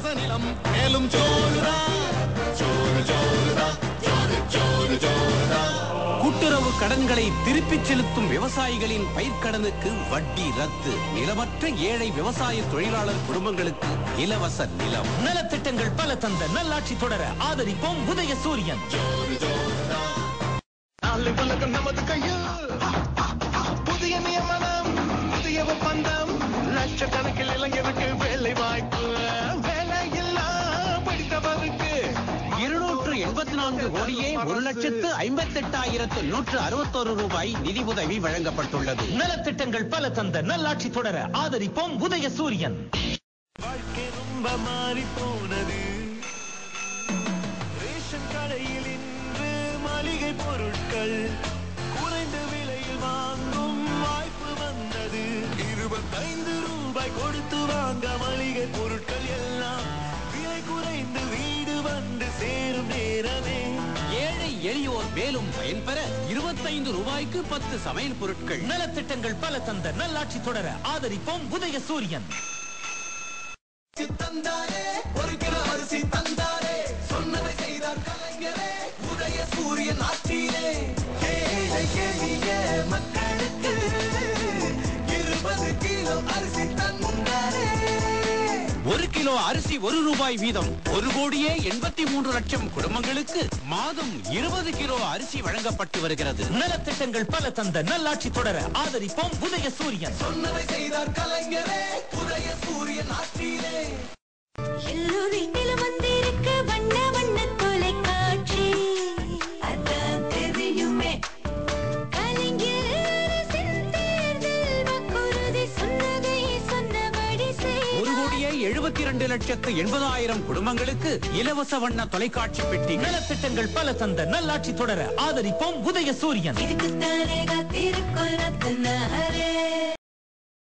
இலவச நிலம் மேலும் ஜோருதா ஜோரு ஜோருதா ஜோரு ஜோரு ஜோருதா. கூட்டுறவு கடன்களை திருப்பிச் செலுத்தும் விவசாயிகளின் பயிர்க்கடனுக்கு வட்டி ரத்து. நிலமற்ற ஏழை விவசாய தொழிலாளர் குடும்பங்களுக்கு இலவச நிலம். நலத்திட்டங்கள் பல தந்த நல்லாட்சி தொடர ஆதரிப்போம் உதயசூரியன். நாளை உலகம் நமது கையில், புதிய நியமனம் புதிய ஒப்பந்தம், லட்சக்கணக்கில் இளைஞருக்கு வேலை வாய்ப்பு, வேலையில்லா படித்தவருக்கு 284 கோடியே 1,58,161 ரூபாய் நிதி உதவி வழங்கப்பட்டுள்ளது. நலத்திட்டங்கள் பல தந்த நல்லாட்சி தொடர ஆதரிப்போம் உதயசூரியன். வாழ்க்கை ரொம்ப மாறி போனது. ரேஷன் கடையில் இன்று மளிகை பொருட்கள் குறைந்த விலையில் வாங்கும் வாய்ப்பு வந்தது. 25 ரூபாய் கொடுத்து வாங்க மளிகை பொருட்கள் எல்லாம் விலை குறைந்து வீடு வந்து சேரும் நேரமே. ஏழை எளியோர் மேலும் பயன்பெற 25 ரூபாய்க்கு 10 சமையல் பொருட்கள். நலத்திட்டங்கள் பல தந்த நல்லாட்சி தொடர ஆதரிப்போம் உதயசூரியன். தந்தாரே, ஒரு கிலோ அரிசி தந்தாரே, சொன்னதை செய்தார் கலைஞரே, உதயசூரியன் ஆட்சியிலே. ஏழை எளிய மக்களுக்கு 20 கிலோ அரிசி தந்தாரே. 1 கிலோ அரிசி 1 ரூபாய் வீதம் 1 கோடியே 83 லட்சம் குடும்பங்களுக்கு மாதம் 20 கிலோ அரிசி வழங்கப்பட்டு வருகிறது. நலத்திட்டங்கள் பல தந்த நல்லாட்சி தொடர ஆதரிப்போம் உதயசூரியன். சொன்னதை செய்தார் கலைஞரே, உதயசூரியன் ஆட்சியிலே. எல்லோர் வீட்டிலும் வந்திருக்கு வண்ண வண்ண தொலைக்காட்சி, அதான் தெரியுமே. கலைஞர் அரசின் தேர்தல் வாக்குறுதி சொன்னதை சொன்னபடி செய். 1 கோடியே 72,80,000 குடும்பங்களுக்கு இலவச வண்ண தொலைக்காட்சி பெட்டி. நலத்திட்டங்கள் பல தந்த நல்லாட்சி தொடர ஆதரிப்போம் உதயசூரியன். இதுக்குத்தானே காத்திருக்கும் ரத்னாரே.